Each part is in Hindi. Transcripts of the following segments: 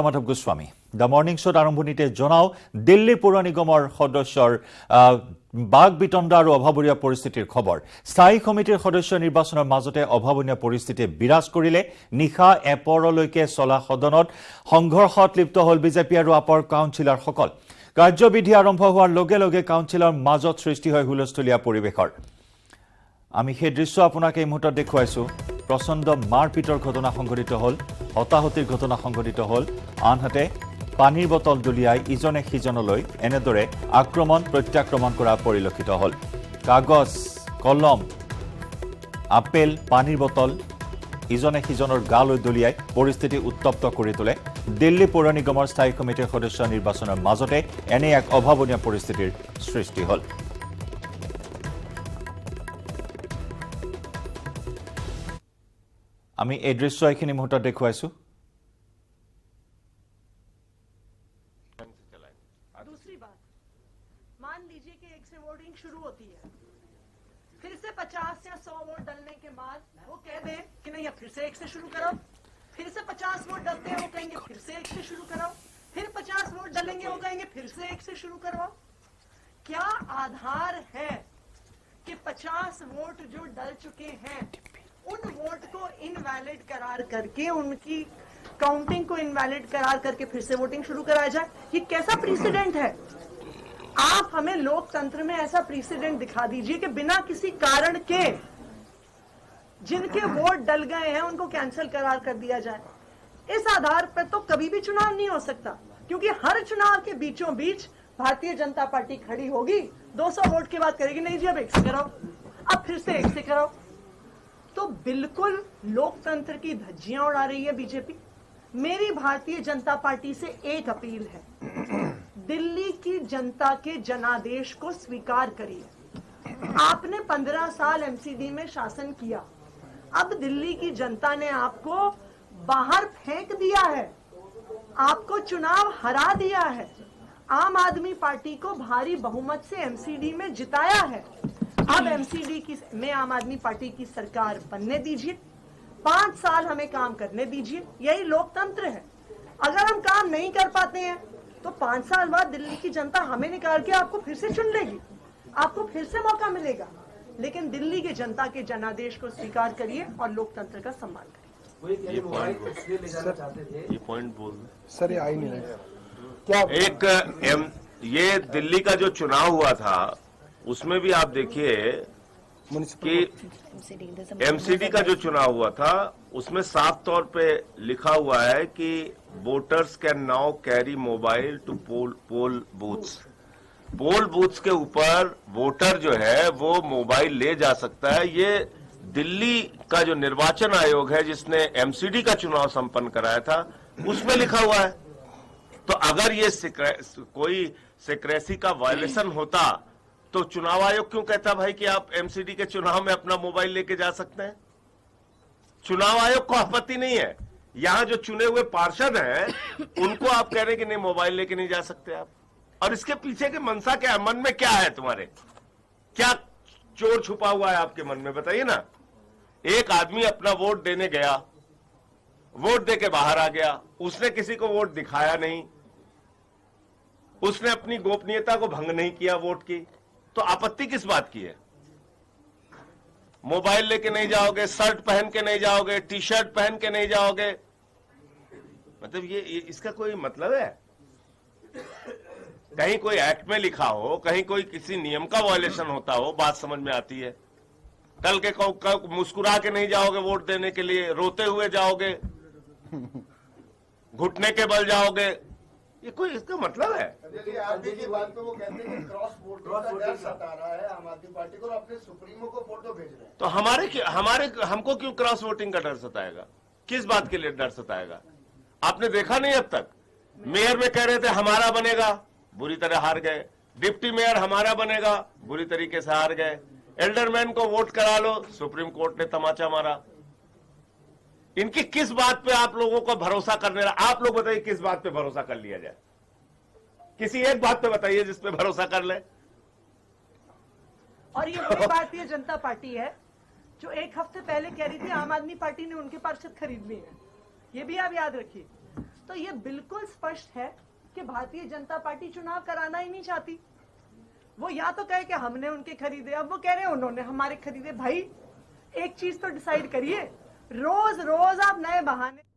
মাধৱ গোস্বামী দ্য মৰ্নিং শ্ব'ত আৰম্ভণিতে জনাও দিল্লী পৌৰ নিগমৰ সদস্যৰ বাঘ বিতণ্ডা আৰু অভাৱনীয় পৰিস্থিতিৰ খবৰ স্থায়ী সমিতিৰ সদস্য নিৰ্বাচনৰ মাজতে অভাৱনীয় পৰিস্থিতি বিৰাজ কৰিলে নিশা এপৰলৈকে চলা সদনত সংঘৰ্ষত লিপ্ত হ'ল বিজেপি আৰু আপৰ কাউন্সিলৰসকল কাৰ্যবিধি আৰম্ভ হোৱাৰ লগে লগে কাউন্সিলৰ মাজত সৃষ্টি হয় হুলস্থুলীয়া পৰিৱেশৰ আমি সেই দৃশ্য আপোনাক এই মুহূৰ্তত দেখুৱাইছো প্ৰচণ্ড মাৰপিটৰ ঘটনা সংঘটিত হ'ল হতাহতিৰ ঘটনা সংঘটিত হ'ল আনহাতে পানীৰ বটল দলিয়াই ইজনে সিজনলৈ এনেদৰে আক্ৰমণ প্ৰত্যাক্ৰমণ কৰা পৰিলক্ষিত হ'ল কাগজ কলম আপেল পানীৰ বটল ইজনে সিজনৰ গালৈ দলিয়াই পৰিস্থিতি উত্তপ্ত কৰি তোলে দিল্লী পৌৰ নিগমৰ স্থায়ী সমিতিৰ সদস্য নিৰ্বাচনৰ মাজতে এনে এক অভাৱনীয় পৰিস্থিতিৰ সৃষ্টি হ'ল আমি এই দৃশ্য এইখিনি মুহূৰ্তত দেখুৱাইছো दूसरी बात मान लीजिए कि एक से वोटिंग शुरू होती है फिर से 50 या 100 वोट डलने के बाद वो कह दे कि नहीं अब फिर से एक से शुरू कराओ फिर से 50 वोट डलते हैं वो कहेंगे फिर से एक से शुरू कराओ फिर 50 वोट डलेंगे वो कहेंगे फिर से एक से शुरू करवाओ क्या आधार है कि 50 वोट जो डल चुके हैं उन वोट को इनवैलिड करार करके उनकी काउंटिंग को इनवैलिड करार करके फिर से वोटिंग शुरू कराया जाए ये कैसा प्रेसिडेंट है आप हमें लोकतंत्र में ऐसा प्रेसिडेंट दिखा दीजिए कि बिना किसी कारण के जिनके वोट डल गए हैं उनको कैंसिल करार कर दिया जाए इस आधार पर तो कभी भी चुनाव नहीं हो सकता क्योंकि हर चुनाव के बीचों बीच भारतीय जनता पार्टी खड़ी होगी 200 वोट के बाद करेगी नहीं जी अब एक से कराओ अब फिर से एक से कराओ तो बिल्कुल लोकतंत्र की धज्जियां उड़ा रही है बीजेपी मेरी भारतीय जनता पार्टी से एक अपील है दिल्ली की जनता के जनादेश को स्वीकार करिए आपने 15 साल एमसीडी में शासन किया अब दिल्ली की जनता ने आपको बाहर फेंक दिया है आपको चुनाव हरा दिया है आम आदमी पार्टी को भारी बहुमत से एमसीडी में जिताया है अब एमसीडी की में आम आदमी पार्टी की सरकार बनने दीजिए 5 साल हमें काम करने दीजिए यही लोकतंत्र है अगर हम काम नहीं कर पाते हैं तो 5 साल बाद दिल्ली की जनता हमें निकाल के आपको फिर से चुन लेगी आपको फिर से मौका मिलेगा लेकिन दिल्ली की जनता के जनादेश को स्वीकार करिए और लोकतंत्र का सम्मान करिए ये पॉइंट बोल सर ये आई नहीं रहे क्या ये दिल्ली का जो चुनाव हुआ था उसमें भी आप देखिए कि एमसीडी का जो चुनाव हुआ था उसमें साफ तौर पे लिखा हुआ है कि voters can now carry mobile to poll booths के ऊपर वोटर जो है वो मोबाइल ले जा सकता है ये दिल्ली का जो निर्वाचन आयोग है जिसने एमसीडी का चुनाव संपन्न कराया था उसमें लिखा हुआ है तो अगर ये कोई सिक्रेसी का वायलेशन होता तो चुनाव आयोग क्यों कहता भाई कि आप एमसीडी के चुनाव में अपना मोबाइल लेके जा सकते हैं चुनाव आयोग को आपत्ति नहीं है यहां जो चुने हुए पार्षद हैं उनको आप कह रहे हैं कि नहीं मोबाइल लेके नहीं जा सकते आप और इसके पीछे के मनसा के मन में क्या है तुम्हारे क्या चोर छुपा हुआ है आपके मन में बताइए ना एक आदमी अपना वोट देने गया वोट देके बाहर आ गया उसने किसी को वोट दिखाया नहीं उसने अपनी गोपनीयता को भंग नहीं किया वोट की तो आपत्ति किस बात की है मोबाइल लेके नहीं जाओगे शर्ट पहन के नहीं जाओगे टी शर्ट पहन के नहीं जाओगे मतलब ये इसका कोई मतलब है कहीं कोई एक्ट में लिखा हो कहीं कोई किसी नियम का वायलेशन होता हो बात समझ में आती है कल के मुस्कुरा के नहीं जाओगे वोट देने के लिए रोते हुए जाओगे घुटने के बल जाओगे ये कोई इसका मतलब है की बात पे वो कहते हैं कि क्रॉस वोटिंग का डर सता रहा है आम आदमी पार्टी को और अपने सुप्रीमो को फोटो भेज रहे हैं तो हमारे हमको क्यों क्रॉस वोटिंग का डर सताएगा किस बात के लिए डर सताएगा आपने देखा नहीं अब तक मेयर में कह रहे थे हमारा बनेगा बुरी तरह हार गए डिप्टी मेयर हमारा बनेगा बुरी तरीके से हार गए एल्डरमैन को वोट करा लो सुप्रीम कोर्ट ने तमाचा मारा इनकी किस बात पे आप लोगों को भरोसा करने आप लोग बताइए किस बात पे भरोसा कर लिया जाए किसी एक बात पे बताइए जिस पे भरोसा कर ले और ये वही भारतीय जनता पार्टी है जो एक हफ्ते पहले कह रही थी आम आदमी पार्टी ने उनके पार्षद खरीद लिए हैं ये भी आप याद रखिए तो तो ये बिल्कुल स्पष्ट है कि भारतीय जनता पार्टी चुनाव कराना ही नहीं चाहती। वो या तो कहे कि हमने उनके खरीदे, अब वो कह रहे हैं उन्होंने हमारे खरीदे। भाई एक चीज तो डिसाइड करिए, रोज रोज आप नए बहाने।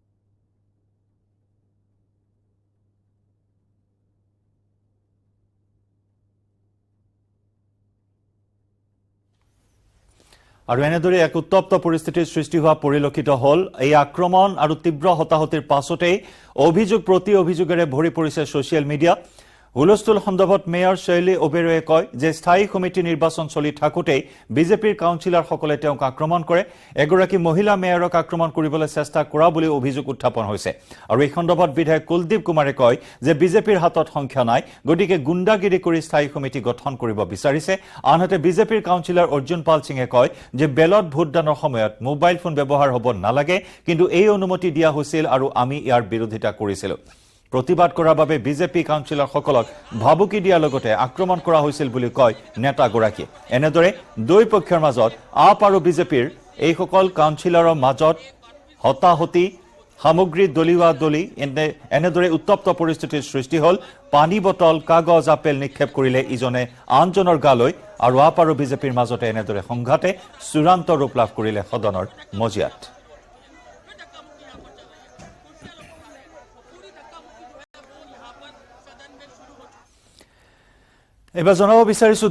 আৰু এনেদৰে এক উত্তপ্ত পৰিস্থিতিৰ সৃষ্টি হোৱা পৰিলক্ষিত হ'ল। এই আক্ৰমণ আৰু তীব্ৰ হতাহতিৰ পাছতেই অভিযোগ প্ৰতি অভিযোগেৰে ভৰি পৰিছে ছচিয়েল মিডিয়া। হুলস্থুল সন্দৰ্ভত মেয়ৰ শৈলী ওবেৰয়ে কয় যে স্থায়ী সমিতি নিৰ্বাচন চলি থাকোঁতেই বিজেপিৰ কাউন্সিলৰসকলে তেওঁক আক্ৰমণ কৰে। এগৰাকী মহিলা মেয়ৰক আক্ৰমণ কৰিবলৈ চেষ্টা কৰা বুলি অভিযোগ উত্থাপন হৈছে। আৰু এই সন্দৰ্ভত বিধায়ক কুলদীপ কুমাৰে কয় যে বিজেপিৰ হাতত সংখ্যা নাই, গতিকে গুণ্ডাগিৰি কৰি স্থায়ী সমিতি গঠন কৰিব বিচাৰিছে। আনহাতে বিজেপিৰ কাউন্সিলৰ অৰ্জুন পাল সিঙে কয় যে বেলত ভোটদানৰ সময়ত মোবাইল ফোন ব্যৱহাৰ হ'ব নালাগে, কিন্তু এই অনুমতি দিয়া হৈছিল আৰু আমি ইয়াৰ বিৰোধিতা কৰিছিলোঁ। প্ৰতিবাদ কৰাৰ বাবে বিজেপি কাউন্সিলৰসকলক ভাবুকি দিয়াৰ লগতে আক্ৰমণ কৰা হৈছিল বুলি কয় নেতাগৰাকীয়ে। এনেদৰে দুই পক্ষৰ মাজত আপ আৰু বিজেপিৰ এইসকল কাউন্সিলৰৰ মাজত হতাহতি, সামগ্ৰী দলিওৱা দলি, এনেদৰে উত্তপ্ত পৰিস্থিতিৰ সৃষ্টি হ'ল। পানী বটল, কাগজ, আপেল নিক্ষেপ কৰিলে ইজনে আনজনৰ গালৈ, আৰু আপ আৰু বিজেপিৰ মাজতে এনেদৰে সংঘাতে চূড়ান্ত ৰূপ লাভ কৰিলে সদনৰ মজিয়াত। এবাৰ জনাব বিচাৰিছো